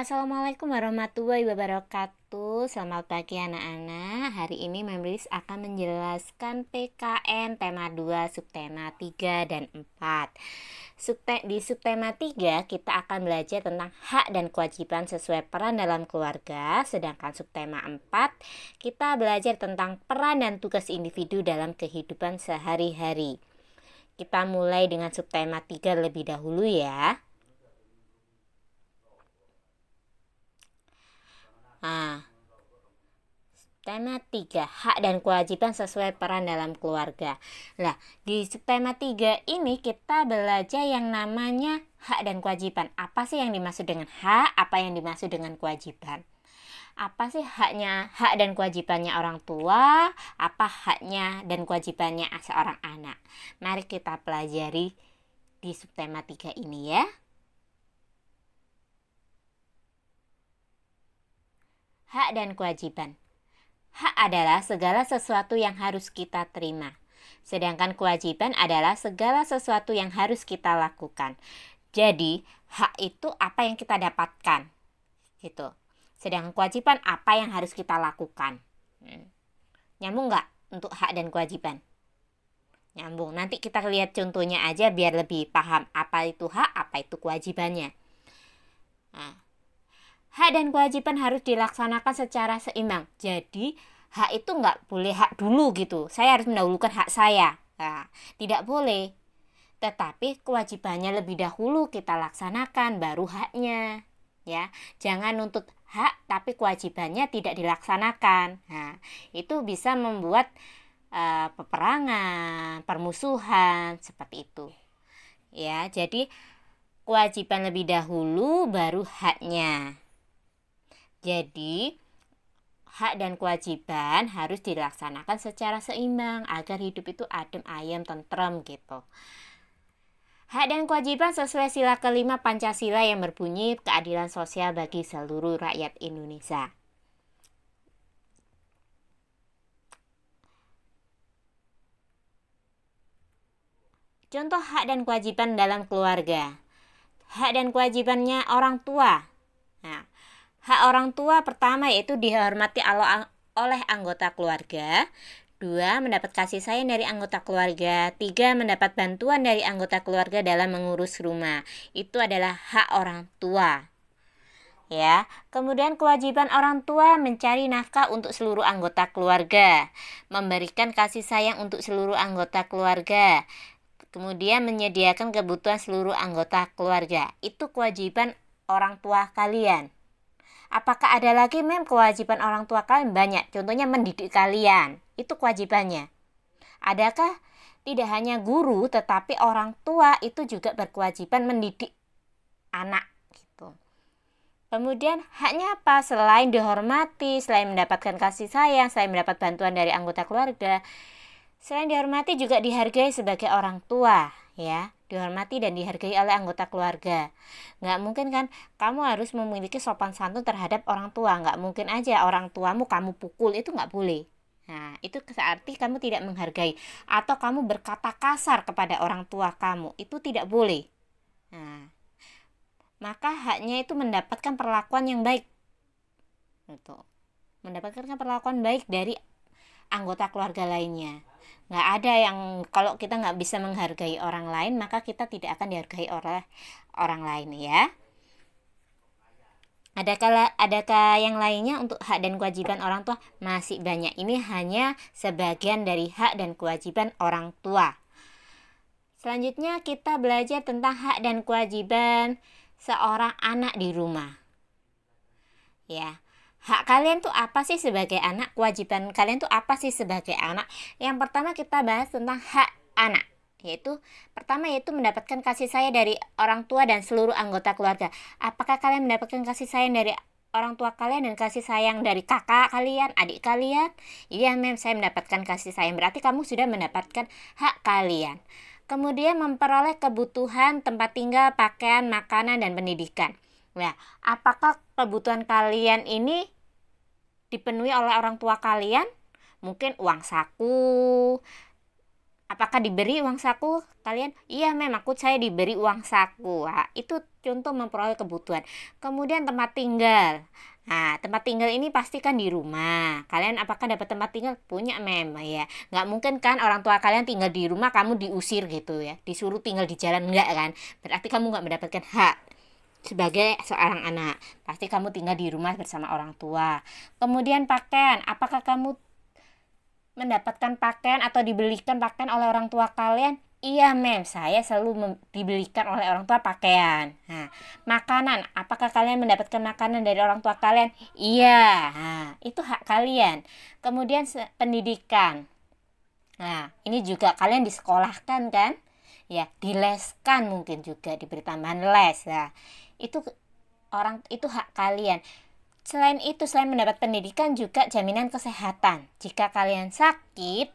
Assalamualaikum warahmatullahi wabarakatuh. Selamat pagi anak-anak. Hari ini Memris akan menjelaskan PKN tema 2, subtema 3 dan 4. Di subtema 3 kita akan belajar tentang hak dan kewajiban sesuai peran dalam keluarga. Sedangkan subtema 4 kita belajar tentang peran dan tugas individu dalam kehidupan sehari-hari. Kita mulai dengan subtema 3 lebih dahulu ya. Tema 3, hak dan kewajiban sesuai peran dalam keluarga. Nah, di tema 3 ini kita belajar yang namanya hak dan kewajiban. Apa sih yang dimaksud dengan hak? Apa yang dimaksud dengan kewajiban? Apa sih hak dan kewajibannya orang tua? Apa haknya dan kewajibannya seorang anak? Mari kita pelajari di subtema 3 ini ya. Hak dan kewajiban. Hak adalah segala sesuatu yang harus kita terima. Sedangkan kewajiban adalah segala sesuatu yang harus kita lakukan. Jadi, hak itu apa yang kita dapatkan. Gitu. Sedangkan kewajiban apa yang harus kita lakukan. Nyambung nggak untuk hak dan kewajiban? Nyambung. Nanti kita lihat contohnya aja biar lebih paham apa itu hak, apa itu kewajibannya. Hak dan kewajiban harus dilaksanakan secara seimbang. Jadi hak itu nggak boleh hak dulu gitu. Saya harus mendahulukan hak saya. Nah, tidak boleh. Tetapi kewajibannya lebih dahulu kita laksanakan baru haknya. Ya, jangan nuntut hak tapi kewajibannya tidak dilaksanakan. Nah, itu bisa membuat peperangan, permusuhan seperti itu. Ya, jadi kewajiban lebih dahulu baru haknya. Jadi, hak dan kewajiban harus dilaksanakan secara seimbang agar hidup itu adem, ayem, tentrem gitu. Hak dan kewajiban sesuai sila kelima Pancasila yang berbunyi keadilan sosial bagi seluruh rakyat Indonesia. Contoh hak dan kewajiban dalam keluarga. Hak dan kewajibannya orang tua. Nah, hak orang tua pertama yaitu dihormati oleh anggota keluarga. 2. Mendapat kasih sayang dari anggota keluarga. 3. Mendapat bantuan dari anggota keluarga dalam mengurus rumah. Itu adalah hak orang tua. Ya, kemudian kewajiban orang tua mencari nafkah untuk seluruh anggota keluarga, memberikan kasih sayang untuk seluruh anggota keluarga, kemudian menyediakan kebutuhan seluruh anggota keluarga. Itu kewajiban orang tua kalian. Apakah ada lagi kewajiban orang tua kalian? Banyak. Contohnya mendidik kalian. Itu kewajibannya. Adakah tidak hanya guru tetapi orang tua itu juga berkewajiban mendidik anak gitu. Kemudian haknya apa? Selain dihormati, selain mendapatkan kasih sayang, selain mendapat bantuan dari anggota keluarga, selain dihormati juga dihargai sebagai orang tua, ya. Dihormati dan dihargai oleh anggota keluarga. Nggak mungkin kan kamu harus memiliki sopan santun terhadap orang tua. Nggak mungkin aja orang tuamu kamu pukul, itu nggak boleh. Nah, itu berarti kamu tidak menghargai. Atau kamu berkata kasar kepada orang tua kamu, itu tidak boleh. Nah, maka haknya itu mendapatkan perlakuan yang baik. Gitu. Mendapatkan perlakuan baik dari anggota keluarga lainnya. Nggak ada yang kalau kita nggak bisa menghargai orang lain maka kita tidak akan dihargai oleh orang lain ya. Adakah yang lainnya untuk hak dan kewajiban orang tua? Masih banyak. Ini hanya sebagian dari hak dan kewajiban orang tua. Selanjutnya kita belajar tentang hak dan kewajiban seorang anak di rumah. Ya. Hak kalian tuh apa sih sebagai anak? Kewajiban kalian tuh apa sih sebagai anak? Yang pertama kita bahas tentang hak anak. Yaitu mendapatkan kasih sayang dari orang tua dan seluruh anggota keluarga. Apakah kalian mendapatkan kasih sayang dari orang tua kalian dan kasih sayang dari kakak kalian, adik kalian? Iya, saya mendapatkan kasih sayang. Berarti kamu sudah mendapatkan hak kalian. Kemudian memperoleh kebutuhan tempat tinggal, pakaian, makanan, dan pendidikan. Nah, apakah kebutuhan kalian ini dipenuhi oleh orang tua kalian? Mungkin uang saku, Apakah diberi uang saku? Kalian, iya mem, saya diberi uang saku. Nah, itu contoh memperoleh kebutuhan. Kemudian tempat tinggal. Nah, tempat tinggal ini pastikan di rumah. Kalian apakah dapat tempat tinggal? Punya mem, ya. Nggak mungkin kan orang tua kalian tinggal di rumah, kamu diusir gitu ya. Disuruh tinggal di jalan, enggak kan? Berarti kamu nggak mendapatkan hak sebagai seorang anak. Pasti kamu tinggal di rumah bersama orang tua. Kemudian pakaian. Apakah kamu mendapatkan pakaian atau dibelikan pakaian oleh orang tua kalian? Iya mem, saya selalu dibelikan oleh orang tua pakaian. Nah, makanan, apakah kalian mendapatkan makanan dari orang tua kalian? Iya, nah, itu hak kalian. Kemudian pendidikan. Nah, ini juga kalian disekolahkan kan? Ya, dileskan mungkin juga, diberi tambahan les. Nah, itu hak kalian. Selain itu, selain mendapat pendidikan juga jaminan kesehatan. Jika kalian sakit,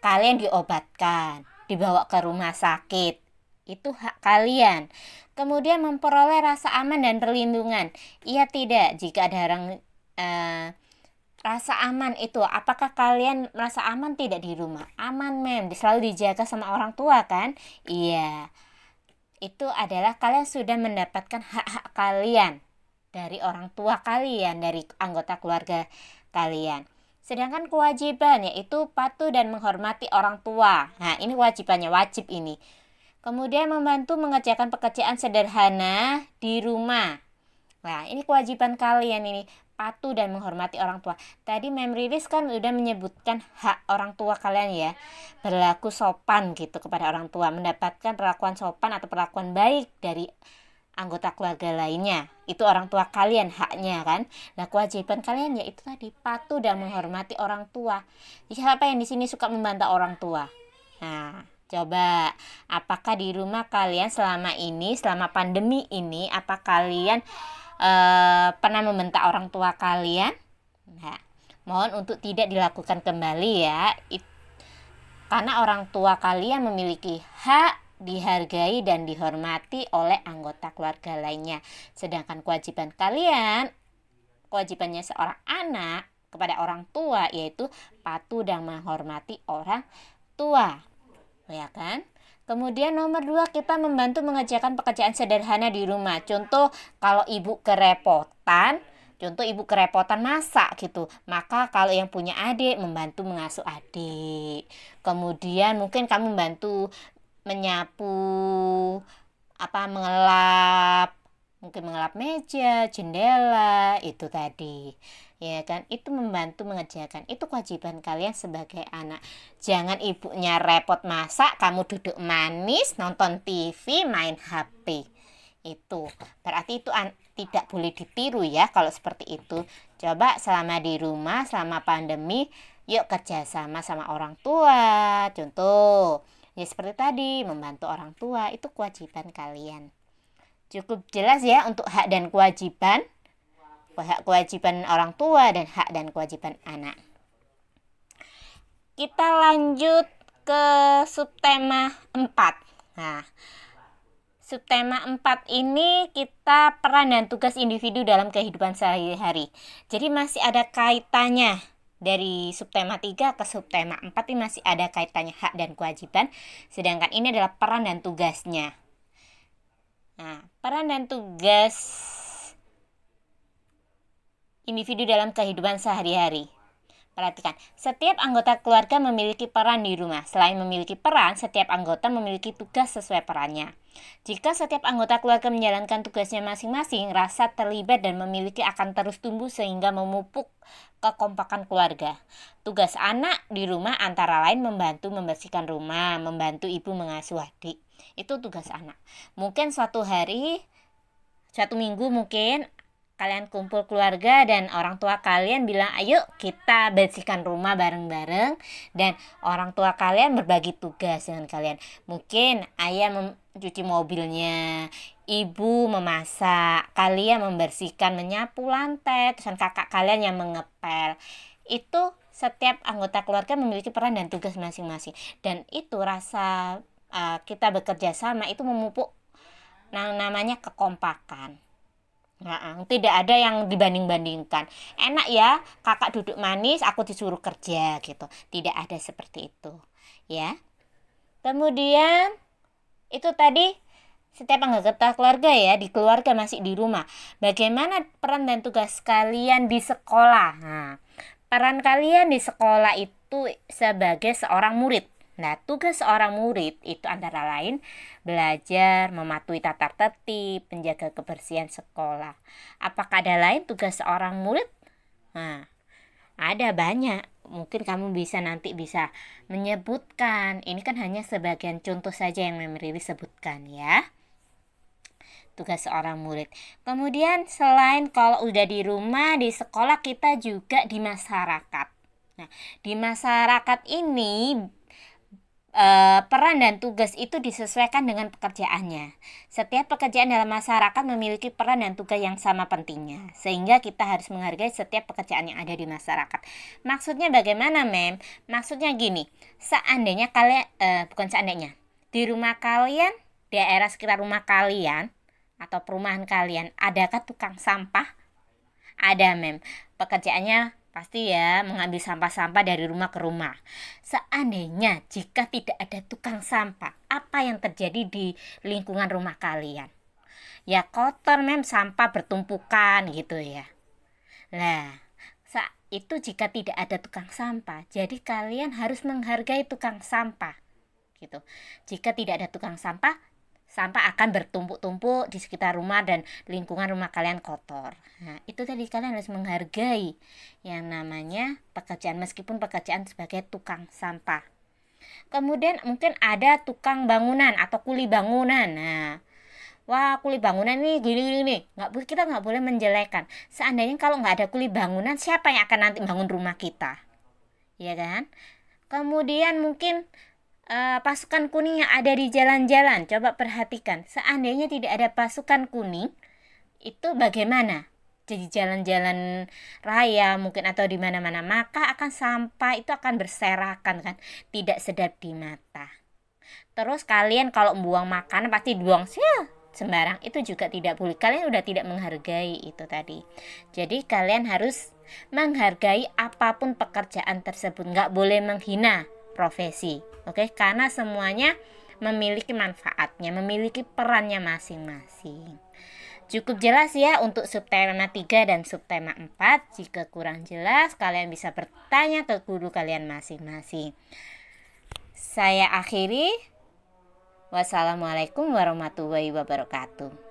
kalian diobatkan, dibawa ke rumah sakit. Itu hak kalian. Kemudian memperoleh rasa aman dan perlindungan. Iya tidak, jika ada orang rasa aman itu, apakah kalian merasa aman tidak di rumah? Aman mem, selalu dijaga sama orang tua kan? Iya. Itu adalah kalian sudah mendapatkan hak-hak kalian dari orang tua kalian, dari anggota keluarga kalian. Sedangkan kewajiban yaitu patuh dan menghormati orang tua. Nah, ini kewajibannya, wajib ini. Kemudian membantu mengerjakan pekerjaan sederhana di rumah. Nah, ini kewajiban kalian ini, patuh dan menghormati orang tua. Tadi Mem Riris kan udah menyebutkan hak orang tua kalian ya. Berlaku sopan gitu kepada orang tua, mendapatkan perlakuan sopan atau perlakuan baik dari anggota keluarga lainnya. Itu orang tua kalian haknya kan. Nah, kewajiban kalian yaitu tadi patuh dan menghormati orang tua. Siapa yang di sini suka membantah orang tua? Nah, coba apakah di rumah kalian selama pandemi ini, apa kalian pernah membentak orang tua kalian? Nah, mohon untuk tidak dilakukan kembali ya. Karena orang tua kalian memiliki hak dihargai dan dihormati oleh anggota keluarga lainnya. Sedangkan kewajibannya seorang anak kepada orang tua yaitu patuh dan menghormati orang tua. Ya kan? Kemudian nomor 2, kita membantu mengerjakan pekerjaan sederhana di rumah. Contoh kalau ibu kerepotan masak gitu, maka kalau yang punya adik membantu mengasuh adik. Kemudian mungkin kamu membantu menyapu, mengelap meja, jendela, itu tadi. Ya kan, itu membantu mengerjakan. Itu kewajiban kalian sebagai anak. Jangan ibunya repot masak, kamu duduk manis, nonton TV, main HP. Itu berarti itu tidak boleh ditiru ya kalau seperti itu. Coba selama di rumah, selama pandemi, yuk kerjasama sama orang tua. Contoh ya seperti tadi, membantu orang tua, itu kewajiban kalian. Cukup jelas ya untuk hak dan kewajiban. Hak kewajiban orang tua dan hak dan kewajiban anak. Kita lanjut ke subtema 4. Nah, subtema 4 ini kita peran dan tugas individu dalam kehidupan sehari-hari. Jadi masih ada kaitannya. Dari subtema 3 ke subtema 4 ini masih ada kaitannya hak dan kewajiban. Sedangkan ini adalah peran dan tugasnya. Nah, peran dan tugas individu dalam kehidupan sehari-hari. Perhatikan, setiap anggota keluarga memiliki peran di rumah. Selain memiliki peran, setiap anggota memiliki tugas sesuai perannya. Jika setiap anggota keluarga menjalankan tugasnya masing-masing, rasa terlibat dan memiliki akan terus tumbuh sehingga memupuk kekompakan keluarga. Tugas anak di rumah antara lain membantu membersihkan rumah, membantu ibu mengasuh adik. Itu tugas anak. Mungkin suatu minggu mungkin kalian kumpul keluarga dan orang tua kalian bilang, ayo kita bersihkan rumah bareng-bareng, dan orang tua kalian berbagi tugas dengan kalian. Mungkin ayah mencuci mobilnya, ibu memasak, kalian membersihkan, menyapu lantai, terus kakak kalian yang mengepel. Itu setiap anggota keluarga memiliki peran dan tugas masing-masing, dan itu rasa kita bekerja sama itu memupuk namanya kekompakan. Nah, tidak ada yang dibanding-bandingkan. Enak ya, kakak duduk manis, aku disuruh kerja gitu. Tidak ada seperti itu, ya. Kemudian itu tadi setiap anggota keluarga ya, di keluarga masih di rumah. Bagaimana peran dan tugas kalian di sekolah? Nah, peran kalian di sekolah itu sebagai seorang murid. Nah, tugas seorang murid itu antara lain belajar, mematuhi tata tertib, menjaga kebersihan sekolah. Apakah ada lain tugas seorang murid? Nah, ada banyak. Mungkin kamu nanti bisa menyebutkan. Ini kan hanya sebagian contoh saja yang Riri sebutkan ya. Tugas seorang murid. Kemudian selain kalau udah di rumah, di sekolah, kita juga di masyarakat. Nah, di masyarakat ini peran dan tugas itu disesuaikan dengan pekerjaannya. Setiap pekerjaan dalam masyarakat memiliki peran dan tugas yang sama pentingnya, sehingga kita harus menghargai setiap pekerjaan yang ada di masyarakat. Maksudnya bagaimana, Mem? Maksudnya gini, seandainya kalian, bukan seandainya, di rumah kalian, daerah sekitar rumah kalian, atau perumahan kalian, adakah tukang sampah? Ada, Mem. Pekerjaannya pasti ya mengambil sampah-sampah dari rumah ke rumah. Seandainya jika tidak ada tukang sampah, apa yang terjadi di lingkungan rumah kalian? Ya kotor, Mem, sampah bertumpukan gitu ya. Nah, itu jika tidak ada tukang sampah, jadi kalian harus menghargai tukang sampah gitu. Jika tidak ada tukang sampah, sampah akan bertumpuk-tumpuk di sekitar rumah dan lingkungan rumah kalian kotor. Nah, itu tadi kalian harus menghargai yang namanya pekerjaan, meskipun pekerjaan sebagai tukang sampah. Kemudian mungkin ada tukang bangunan atau kuli bangunan. Nah, wah, kuli bangunan nih gini. Kita nggak boleh menjelekkan. Seandainya kalau nggak ada kuli bangunan, siapa yang akan nanti bangun rumah kita? Ya kan? Kemudian mungkin pasukan kuning yang ada di jalan-jalan, coba perhatikan. Seandainya tidak ada pasukan kuning, itu bagaimana? Jadi jalan-jalan raya mungkin atau di mana-mana, maka akan sampah itu akan berserakan kan, tidak sedap di mata. Terus kalian kalau buang makanan pasti buang sembarang, itu juga tidak boleh. Kalian udah tidak menghargai itu tadi. Jadi kalian harus menghargai apapun pekerjaan tersebut, nggak boleh menghina profesi. Oke, karena semuanya memiliki manfaatnya, memiliki perannya masing-masing. Cukup jelas ya untuk subtema 3 dan subtema 4. Jika kurang jelas, kalian bisa bertanya ke guru kalian masing-masing. Saya akhiri. Wassalamualaikum warahmatullahi wabarakatuh.